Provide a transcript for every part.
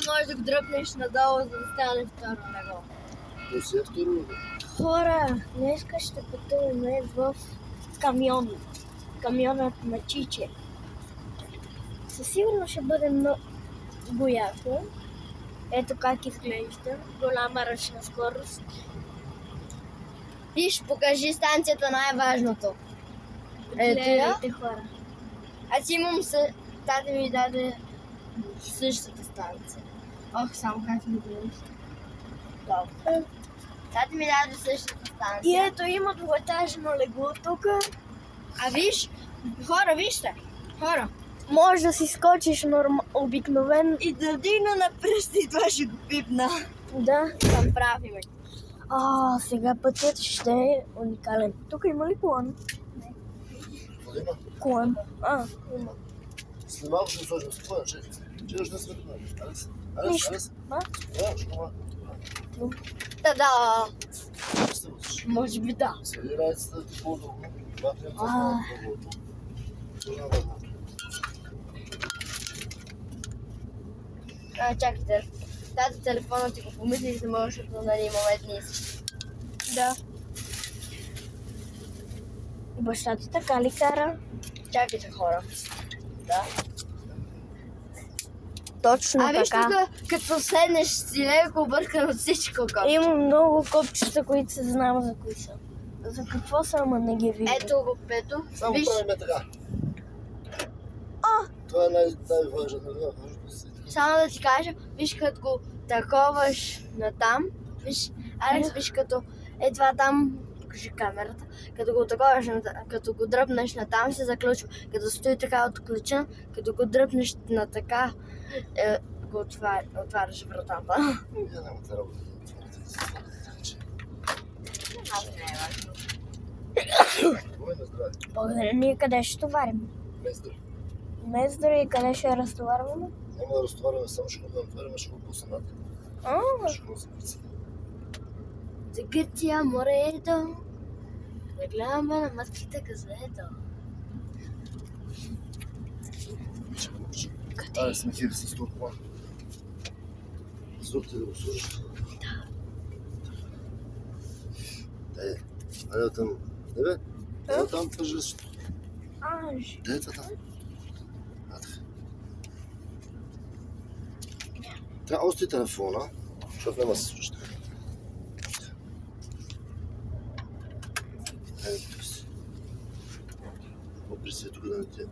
можеш да го дръпнеш надолу, за да стане второ ниво. То си е второ ниво. Хора, днеска ще пътуваме в камион. Камионът на Чиче. Със сигурност ще бъде много яко. Ето как изглежда. Голяма ръчна скорост. Виж, покажи станцията, най-важното. Ето я. Хора. Аз имам тата ми даде същата станция. Ох, само как ми гледаш. Добре. Тата ми даде същата станция. И ето има двуетажно легло тук. А виж, хора, вижте. Хора. Може да си скочиш обикновен. И да дигна на пръста и това ще го пипна. Да, там правиме. Сега пътят ще е уникален. Тук има ли колан? Не. Има? Колан. Има. След малко ще сложим с колан, чекай. Чекаш да светлина. Алес. Да, ще кома. Та-да! Може би да. Следи райцата ти по-дълго. Чакайте. Тата телефона ти го помислих, да можеш да имаме дни. Да. Баща ти така ли кара? Чакайте, хора. Да. Точно така. Виж тук, като седнеш си леко объркан от всичко. Има много копчета, които се знам за кои са. За какво са, ама не ги виждам. Ето го пето. Само правиме така. Това е най-важно. Само да ти кажа, виж като го таковаш натам, виж, Алекс, виж като това там, покажи камерата, като го таковаш, като го дръпнеш натам, се заключва, като стои така отключен, като го дръпнеш на така, го отваряш вратата. Я няма да работя. Не е важно. Здраве. Благодаря, ние къде ще товарим? Мездър. Мездър и къде ще разтоварваме? Няма да разтоварваме, само ще го натваряме, ще го пуснем. Ще го запицаме. За Гърция морето, да гледаме на мъжките газето. Къде? Сме хири с този план. Зуб ти да го служиш? Да. Айде там. Не бе? Айде там пъжеш. Дай там. Трябва ости телефона, защото няма да се случи. Ето си. Опри се тук да не те...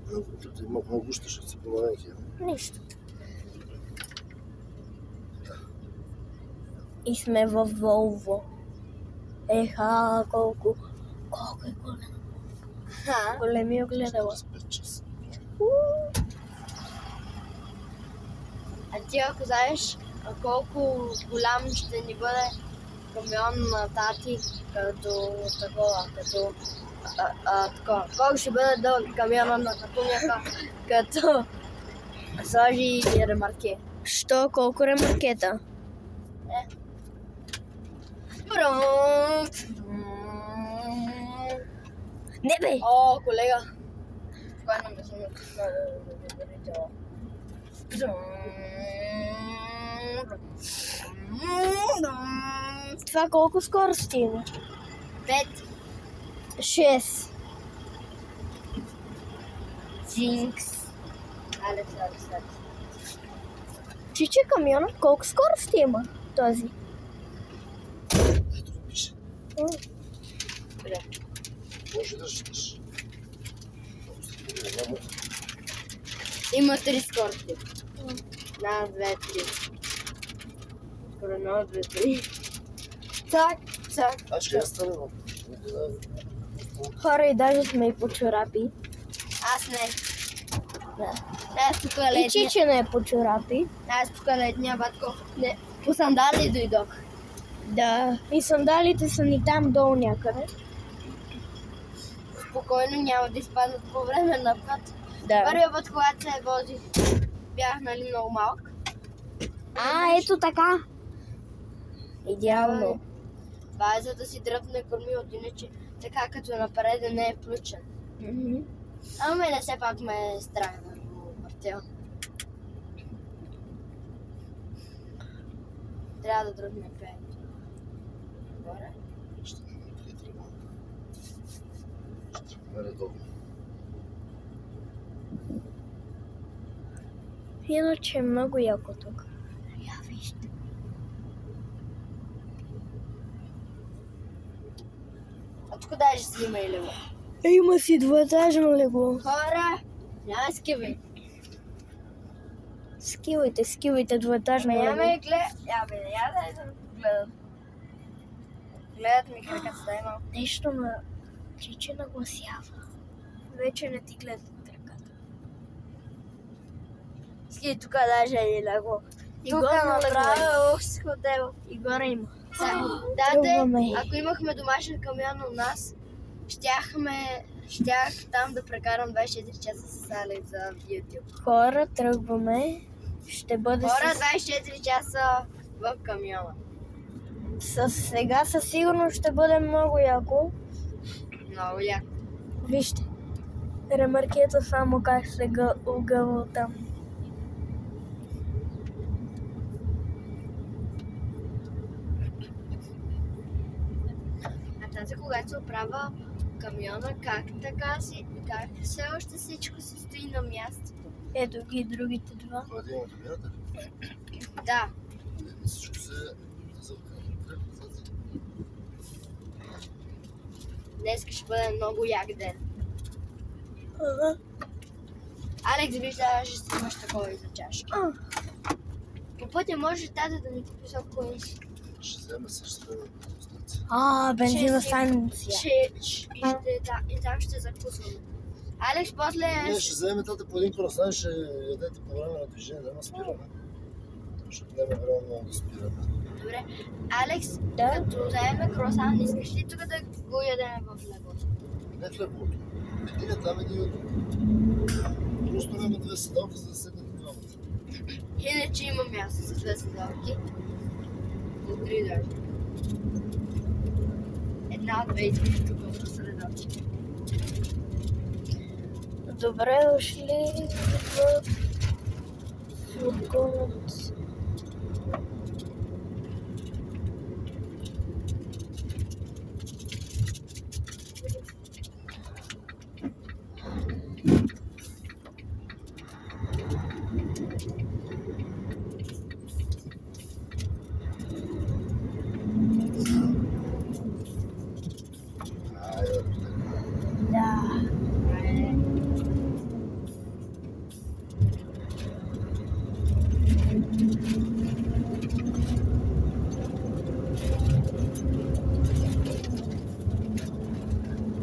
Малко гуща, ще си помаленки. Нищо. И сме във Волво. Еха, колко е големо. Големи огледала. А ти ако знаеш колко голям ще ни бъде камион на тати, като такова, колко ще бъде дълъг камиона на татуняка, като сложи ремарке. Що? Колко ремаркета? Не бе! О, колега! Спокойно ме съм натисна да видите. Това колко скорости има? 5. 6. Зинкс. Алекс. Чиче камиона, колко скорости има този? Ето го пише. Добре. Може да четеш. Има 3 скорости. 1, 2, 3. Скоро 1, 2, 3. Цак. Аз ще я стане, Хора, и даже сме и по чорапи. Аз не. Да. Аз тук летния. И Чиче не е по чорапи. Аз тук летния, батко. Не. По сандали дойдох. Да. И сандалите са ни там долу някъде. Спокойно, няма да изпаднат по време на път. Да. Първия път, когато се возих, бях много малък. Ето така. Идеално. Това е за да си дръпне кормилото, иначе така като напред не е включен. Ама мене все пак ме е страх да го въртя. трябва да дръпнем пеенето. Горе. Ще намерим пред ремонт. Ще намеря редовно. Иначе е много яко тук. Я вижте. А тук даже си има и лево. Има си двуетажно легло. Хора, няма скивай. Скивайте двуетажно легло. Я ме да гледат. Гледат ми краката, дай малко. Нещо на чиче нагласява. Вече не ти гледат краката. Ски, тук даже е легло. Тук направя с хотел. И горе има. Дате, ако имахме домашен камион у нас, щях там да прекарам 24 часа с Алекс за YouTube. Хора, тръгваме. Ще бъде Хора, 24 часа в камиона. Сега със сигурност ще бъде много яко. Много яко. Вижте. Ремаркета само как се огъва там. А тази, когато се оправя камиона, как все още всичко си стои на мястото? Ето ги другите два. Това да има камината? Да. Всичко се завърка. Днес ще бъде много як ден. Ага. Алекс, виждаш, ще снимаш такова и за чашки. По пътя може тата да ни купи сокоинс. Ще вземе се, ще спреме бензиностанция. Бензина станция. И там ще закусваме. Алекс, после... Не, ще вземе тата по един круасан, ще ядете по време на движение, да ме спираме. Защото няма време много да спираме. Добре. Алекс, като вземем круасан, искаш ли тук да го ядем в леглото? Не в леглото. Един е там, един е тук. Просто няма две седалки, за да седнете двамата. Иначе има място за две седалки. За 3 даже. Една, две и три тук в среда. Добре дошли в фургонът.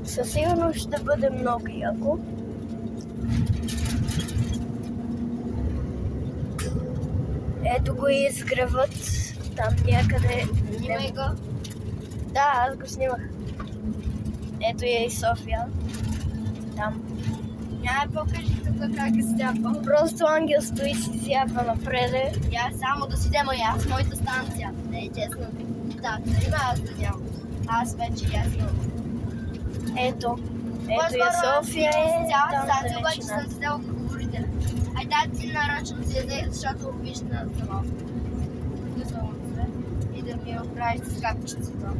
Със сигурност ще бъде много яко. Ето го изгреват там някъде. Снимай го. Да, аз го снимах. Ето е и София. Там. Няма покажи тук как е стяпа. Просто Ангел стои си зяпа напреде. Я само да си взема и аз моята станция. Не е честно. Да, има аз да нямам. Аз вече ясно. Ето е София. Цялата станция, обаче съм си взела говорителя. Айде ти нарочно си яде, защото виж на това. И да ми оправиш с капчицата.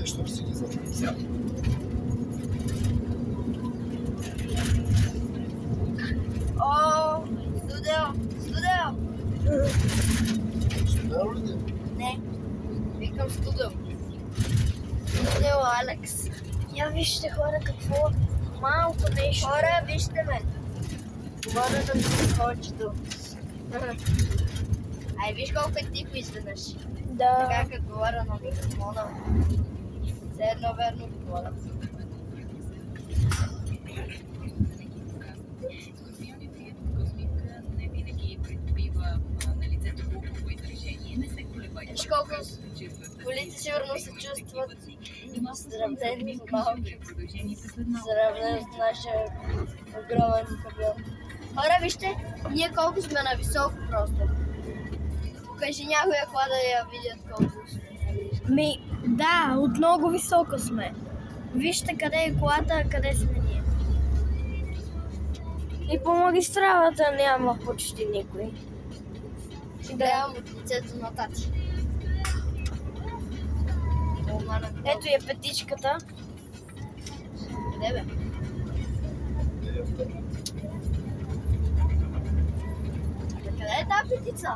Що си ги записал? О, студио! Студио ли? Не, викам студио. Студио, Алекс. Я вижте хора какво малко нещо. Хора, вижте ме. Говоря да ми се хочето. Ай, виж колко е тихо изведнъж. Да. Така като говоря на микрофона. Все едно верно говоря. Виж колко колите сигурно се чувстват сравнени с малки. Сравнени с нашия огромен камион. Хора, вижте, ние колко сме нависоко просто. Покажи някоя кола да я видят колко сме. Да, от много високо сме. Вижте къде е колата, а къде сме ние. И по магистралата няма почти никой. Ще гледам от лицето на тати. Ето е петичката. Къде бе? Къде е тази петица?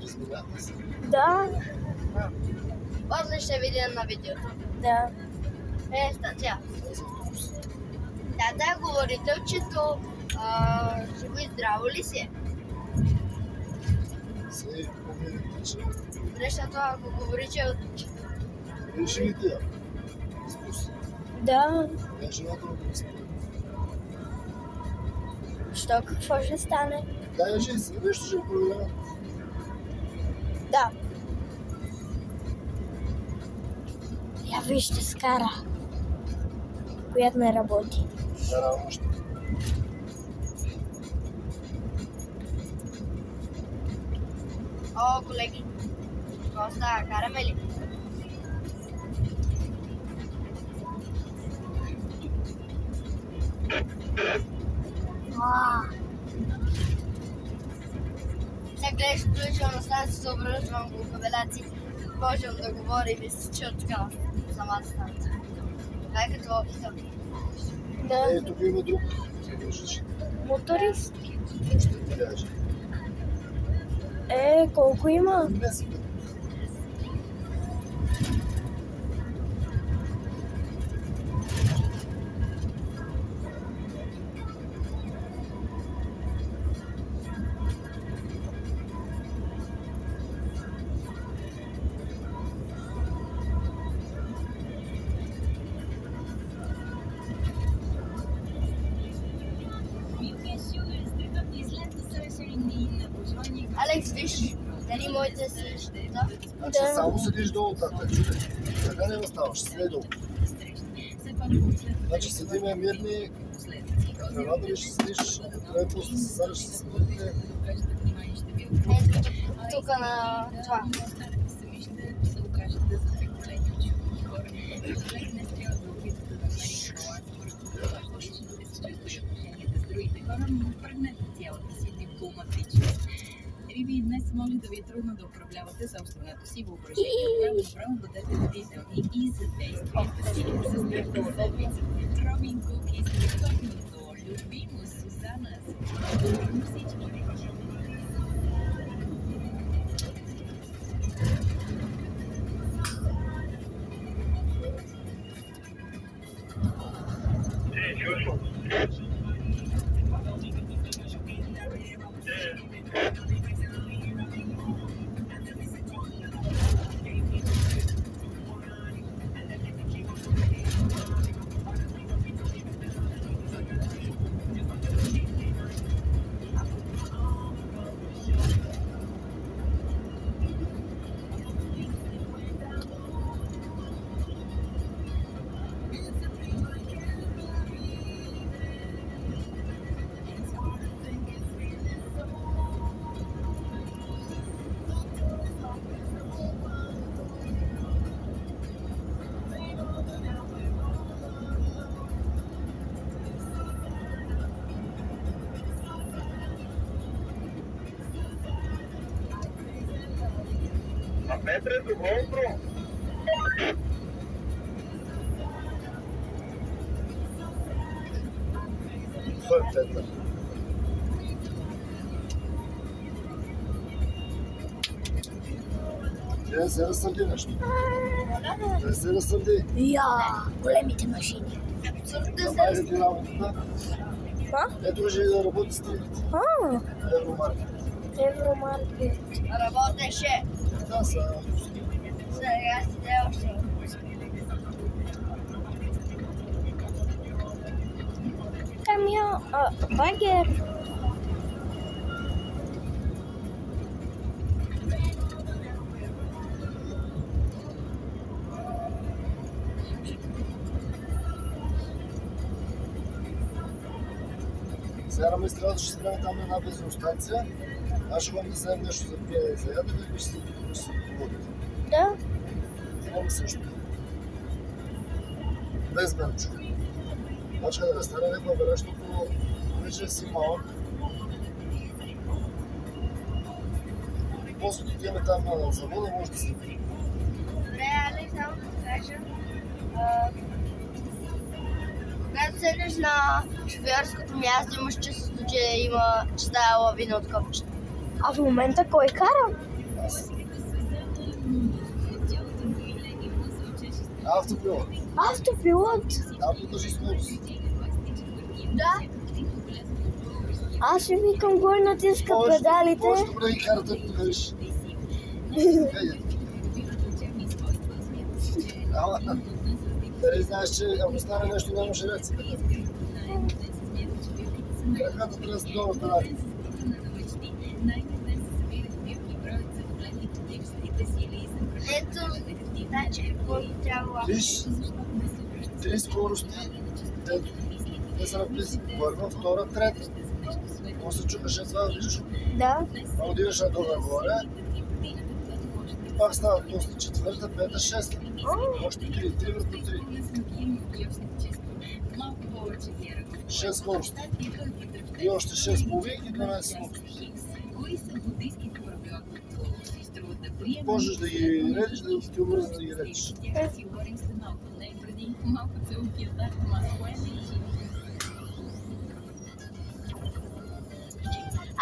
Изминахме се. Да. После ще видим на видеото. Да. Статия. Тата е говорителчето. Живо и здраво ли си? Се помирите, че... Защото ако говори, че Реши ли тия? Изпусти. Да. Не, жената да не спи. Що, какво ще стане? Дай я си, нещо ще проверя. Да. Я вижте скара, която не работи. Да, равно ще. О, колеги, какво става? Караме ли? Сега гледаш включвам станция, се обръщам го кабеляци. Можем да говорим и се чуя така на самата станция. Това е като опита. Да. Е, тук има друг. Виждаш. Моторист. Ще ти кажа. Колко има? Не си. Алекс, виж, дали моите са да? Значи само седиш долу, тата, чуде. Така не наставаш, седи долу. Значи седиме мирни, превадали ще седиш, трябва после се садиш с смъртите. Тук на това. Дали ви днес може да ви е трудно да управлявате собственото си въображение? Направо бъдете бдителни и задействайте си с страховата. Робин Кук и страхотното любимо Сузана. Добро всички. Mentre do outro. Той е Петър. Не се разсърди нещо. Не се разсърди. Големите машини. Намайде ти работата. Ето ще да работи с трилите. Евромаркет. Евромаркет. Работеше. Да, са. Сега си те още. Камион. Багер. Сега на магистралата ще спряме там на една бензиностанция. Аз ще вам да вземем нещо за пие и за ядене и ще се водите. Да. Имаме също. Без бенчо. Значи да не стане някаква бера, защото вече си малък. после отидем там на завода, може да се види. Добре, Алекс, само да кажа. Когато седнеш на шофьорското място, имаш чувството, че става лавина от копчета. А в момента кой кара? Аз. Автопилот. Автопилот? Да, поддържи скорост. Да. Аз ще викам кой натиска педалите. Може добре ги карате, ако кажеш. Ама, дали знаеш, че ако стане нещо, нямаше реакция. Краката трябва да се долу да ради. Ето, значи, какво трябва? Виж, 3 скорости, те са написани. Първа, втора, трета. После чукаш това, виждаш? Да. А отиваш надолу-горе. Пак става после четвърта, пета, шеста. Още 3 върху 3. 6 скорости. И още 6 половин и 12 смуки. Можеш да ги редиш, да ти обърза да ги редиш.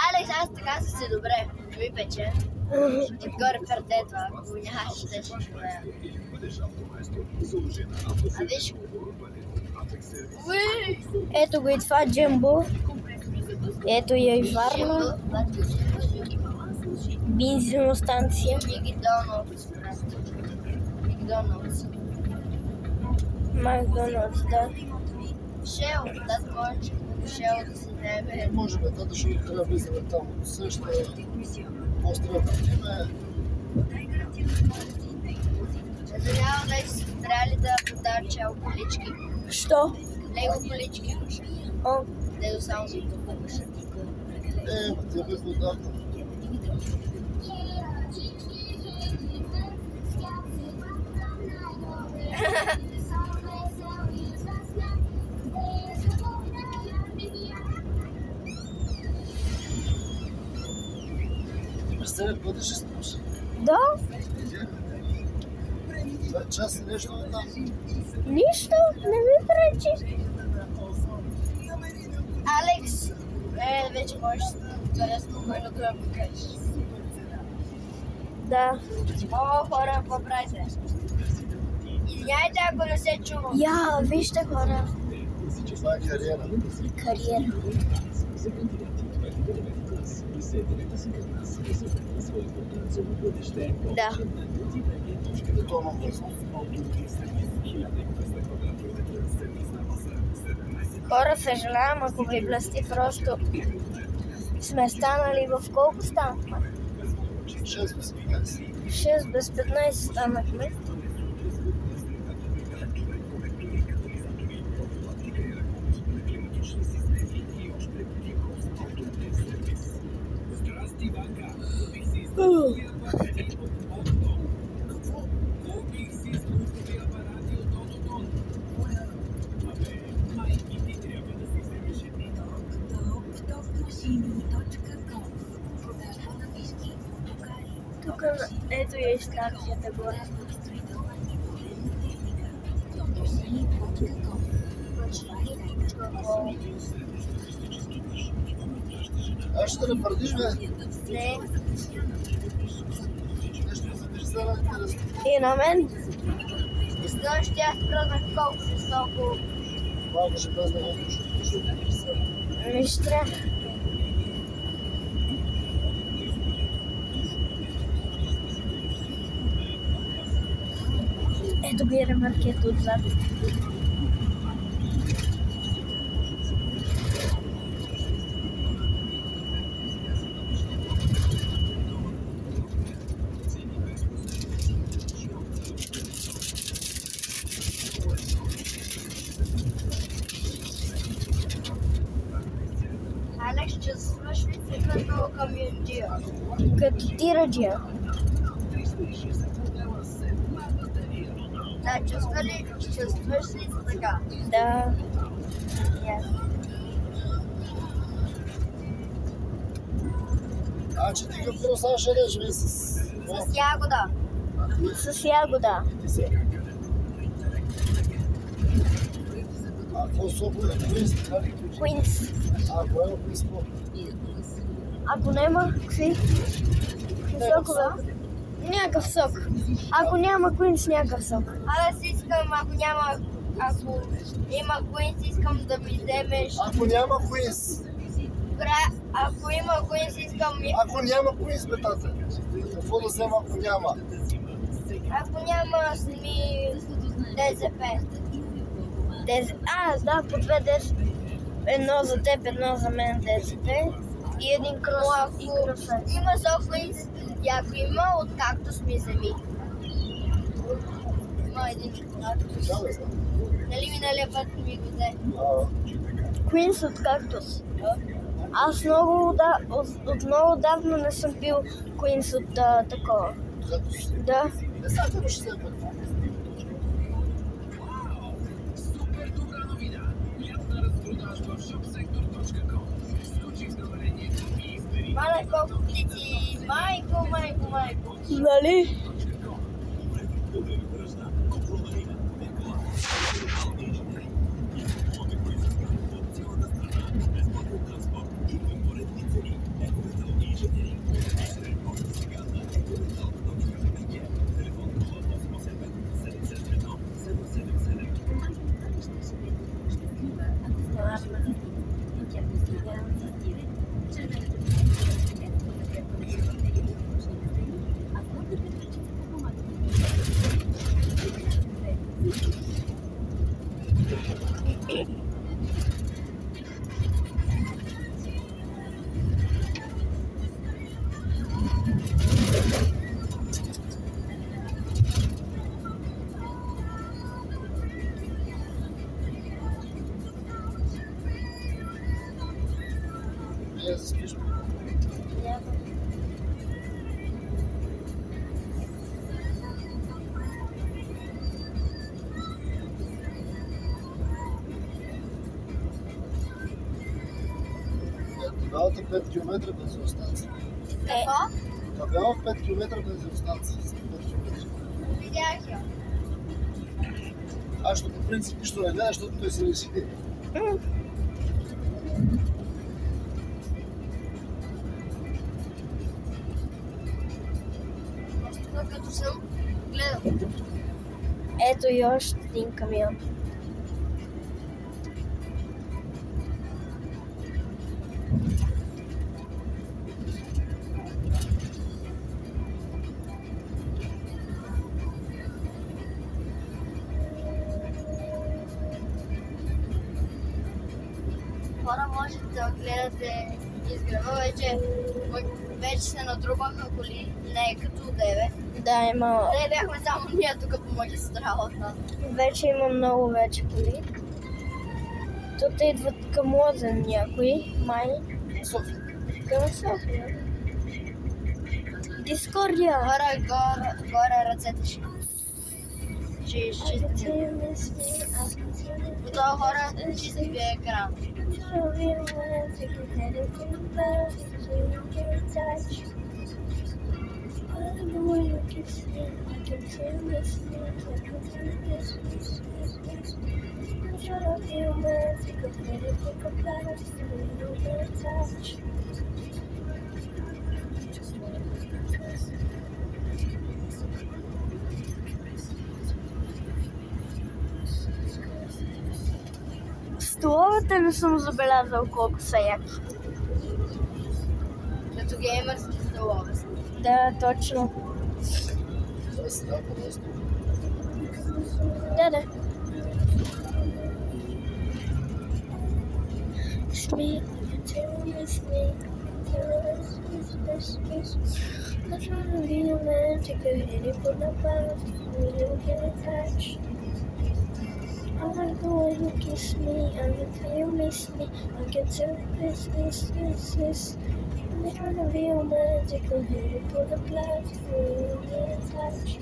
Алекс, аз така си добре. Не ми пече. Отгоре пердето, ако нямаш, ще живея. А виж. Ето го и това Джембо. Ето я и Варна. Бензиностанция. Макдоналдс, да. Шел, да може. Шел да си вземе. Може би, тата ще трябва да влизаме там. Също по-стрелка време. Няма да си трябва да продават чел колички. Що? Лего колички. О, Дето само за това пушат. Те бих отдал. Представя, бъдеш ще слуша. да? 2 часа нещо да там. Нищо, не ми пречи. Алекс, вече можеш да спокойно да го покажеш. Да. О, хора, какво правите? Извиняйте, ако не се чува. Я, вижте хора. Това е кариера. Кариера. Да. Това имам възможност. Хора, съжалявам, ако ви блести, просто сме станали в колко станахме? 6 без 15. 6 без 15 станахме. Тук ето е и станцията горе. Аз ще да пардиш, бе. Не. Нещо за държава интересно. И на мен. Следващия аз пробвах колко с толкова. Малко ще пазна въздуш. Не ще трябва. Ето ги ремаркето отзад. Алекс, чувстваш ли се като камионджия? Като тираджия. Да, чувстваш ли се така? Да. Значи ти какво сега ще ядеш, бе, с... С ягода. С ягода. А какво сокове? Куинс, така ли? Куинс. А, кое е куинс по? Ако няма, какви сокове? Някакъв сок. Ако няма Куинс, някакъв сок. Аз искам, ако има Куинс, искам да ми вземеш. Ако няма куинс. Добре, ако има Куинс, искам ми. Ако няма куинс, бе, тате. Какво да взема, ако няма? Ако няма, ми ДЗП. Да, по 2 10. Едно за теб, едно за мен ДСП. И един кросър. Има сок Куинс, и ако има от кактус ми вземи. Има един кактус. Да, бе, знам. Нали миналия път ми го взе? Куинс от кактус. Аз от много давно не съм пил Куинс от такова. Да. Не сега те ще взема. Мале колко птици. Майко. Нали? Не, заспиш. Табелата 5 км без останци. Какво? Табела 5 км без останци. 5 км. Видях я. Аз по принцип нищо не гледа, защото той се реши. Като съм гледал. Ето и още един камион. Хора, може да гледате из града вече се натрупаха коли, не е като деве. Да, има. Те бяхме само ние тук по магистралата. Вече има много вече коли. Тук идват към Лозен някои, май. София. Към София. Дискордия. Хора, горе ръцете ще изчистим. По това хора чисти ви екран. Столовете не съм забелязал колко са яки. Като геймърски столове. Да, точно. Това си дава просто. Да. Смей, I like the way you kiss me, I like how you miss me. I can tell this. I'm trying to be romantical, ready for the blast, real touch.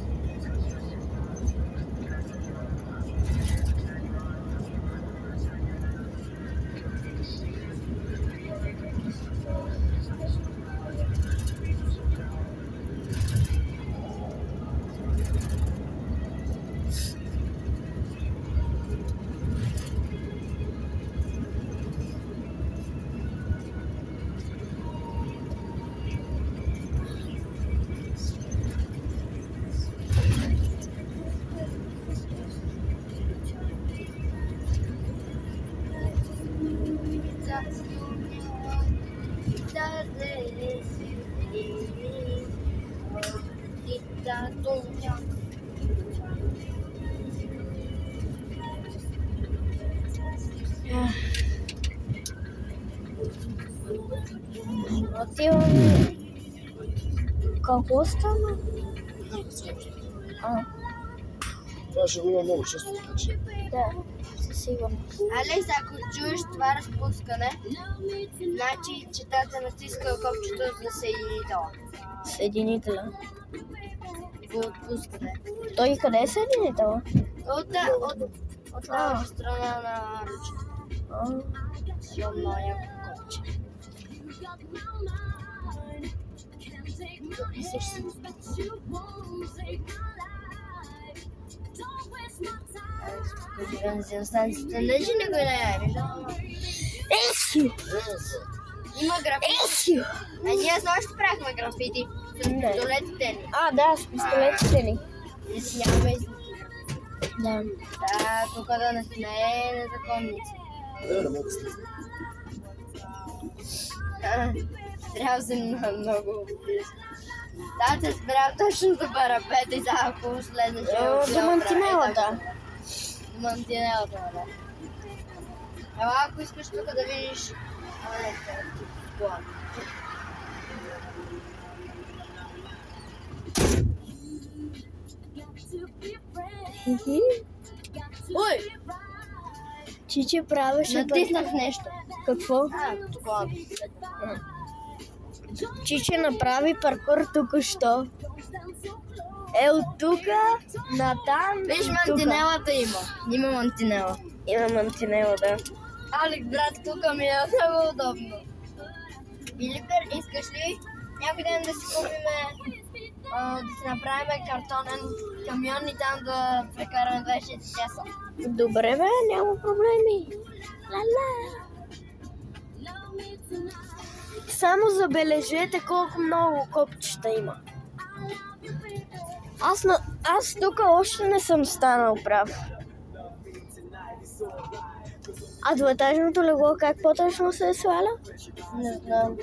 Да, то няма. Отиваме. Колко остана? Това ще го има много често. Да, със сигурност. Алекс, ако чуеш това разпускане, значи, че тата натиска копчето за съединителя. Съединителя. Го отпускате. Той къде е съединителя? От лявата страна на ръчата. Имам много някакво копче. Записаш си. Бензиностанцията лежи на го не Ехи! Има графити. А ние с нощ правихме графити с пистолетите ни. Да, с пистолетите ни. И си нямаме излики. Да. Да, тук да не е незаконници. Не мога да слизам. Трябва да се много близо. Да, те спрям точно до парапета и сега ако следваше... До мантинелата. До мантинелата, да. Ела, ако искаш тук да видиш... план. Ой! Чичи правеше... Натиснах нещо. Какво? Това. Чичи направи паркур току-що. От тука натам. Виж, мантинелата има. Има мантинела. Има мантинела, да. Алекс, брат, тук ми е много удобно. Филипер, искаш ли някой ден да си купиме, да си направим картонен камион и там да прекараме 24 часа? Добре, бе, няма проблеми. Ла-ла. Само забележете колко много копчета има. Аз тук още не съм станал прав. А двуетажното легло как по-точно се сваля? Не знам.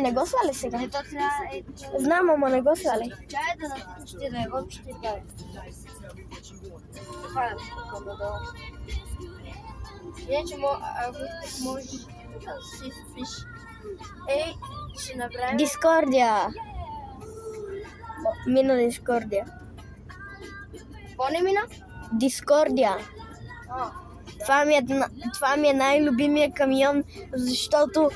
Не го сваля сега. Ето трябва... Знам, ама не го сваля. Чай да натиснеш да го ще прави. Това е тук надолу. Иначе, ако искаш, можеш да си спиш. Ей, ще направим... Дискордия. Мина Дискордия. Какво не мина? Дискордия. Това ми е най-любимия камион, защото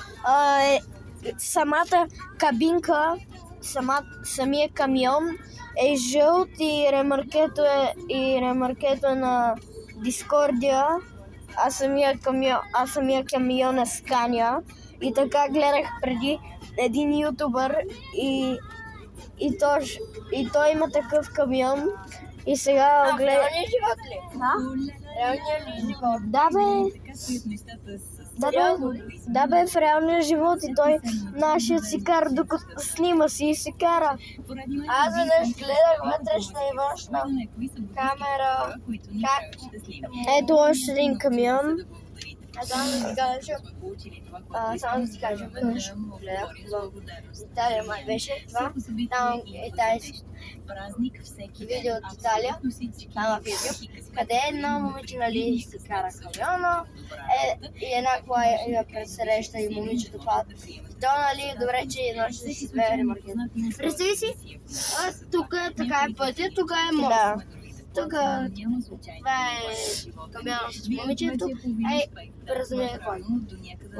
самата кабинка, самия камион е жълт и ремаркето е на Дискордия, а самия камион е Скания. И така гледах преди един ютубър и той има такъв камион. И сега гледам... Реалния живот ли? Реалния ли живот? Да бе, в реалния живот и той нашият си кара, докато снима си и си кара. Аз веднъж гледах вътрешна и външна камера. Как? Ето още един камион. Само да ти кажа, веднъж гледах в Италия май беше това. Там е тази видео от Италия, там на видео, къде една момиче, нали, се кара камиона и една кола я пресреща и момичето пада. И то, нали, добре, че едно ще си свее ремаркет. Представи си, тук така е пътя, тук е мост. Тук това е камиона с момичето, разумее кой.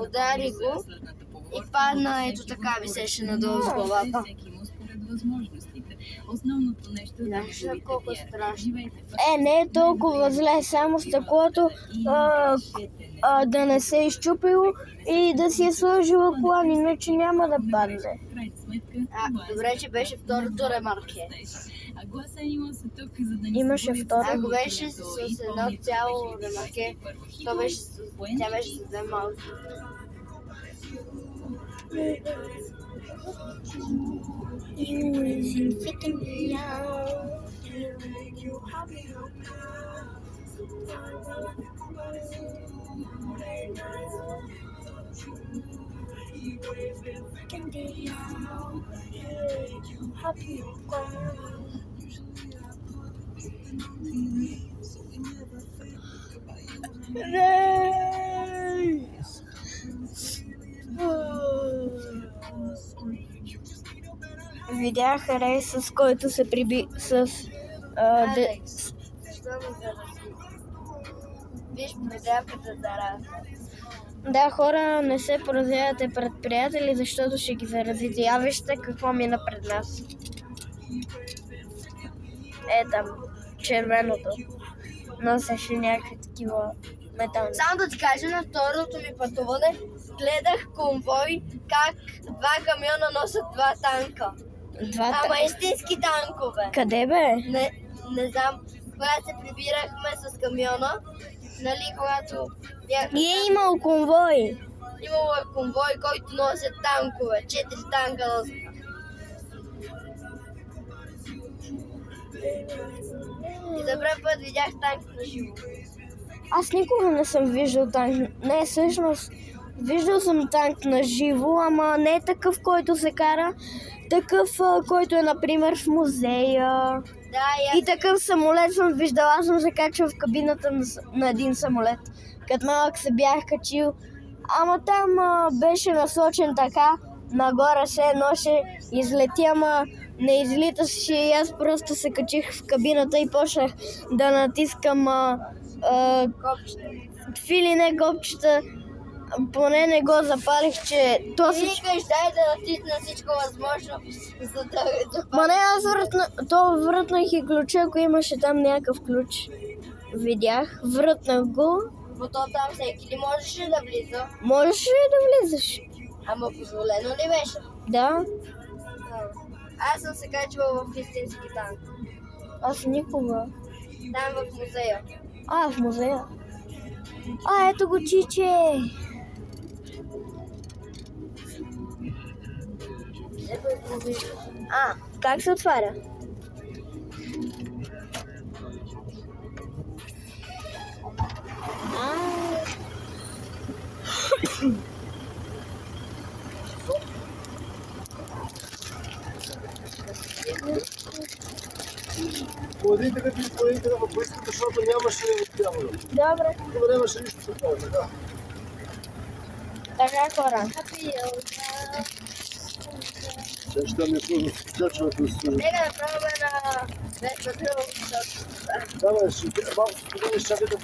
Удари го и падна, ето така висеше надолу с главата. Основното нещо е да видите колко страшно. Не е толкова зле, само стъклото да не се е изчупило и да си е сложила колан, иначе няма да падне. Добре, че беше второто ремарке. Имаше второ. Ако беше с едно цяло ремарке, тя беше с две малки. Видях рейс, с който се приби с... Алекс, защо ме зарази? Виж, предавката зараза. Да, хора, не се поразявате пред приятели, защото ще ги заразите. Я вижте какво мина пред нас. Там, червеното. Носеше някакви такива метални. Само да ти кажа, на второто ми пътуване гледах конвой как 2 камиона носят 2 танка. Ама истински танкове. Къде бе? Не знам. Когато се прибирахме с камиона, нали, когато бяхме... И е имал конвой. Имало е конвой, който носят танкове. 4 танка носят. И за първи път видях танк на живо. Аз никога не съм виждал танк. Не, всъщност, виждал съм танк на живо, ама не е такъв, който се кара. Такъв, който е, например, в музея. Да, и такъв самолет съм виждала. Аз съм се качвал в кабината на един самолет. Като малък се бях качил. Ама там беше насочен така. Нагоре се едно ще излети, ама не излиташе и аз просто се качих в кабината и почнах да натискам фили, не копчета. Поне не го запалих, че то си... Викаш, дай да натисна всичко възможно, за да запалих. Ма не, аз врътнах и ключа, ако имаше там някакъв ключ. Видях, врътнах го. Но то там всеки ли можеше да влиза? Можеше да влизаш. Ама позволено ли беше? Да. Аз съм се качвала в истински танк. Аз никога. Там в музея. В музея. Ето го, чиче! Как се отваря? Подите да в близкото, защото нямаше отпяване. Добре. Тук нямаше нищо се прави, така. Така, хора. Сега ще ми е качването с... Нека да пробваме на Веспа Кръв. Давай, малко споделиш чакай да...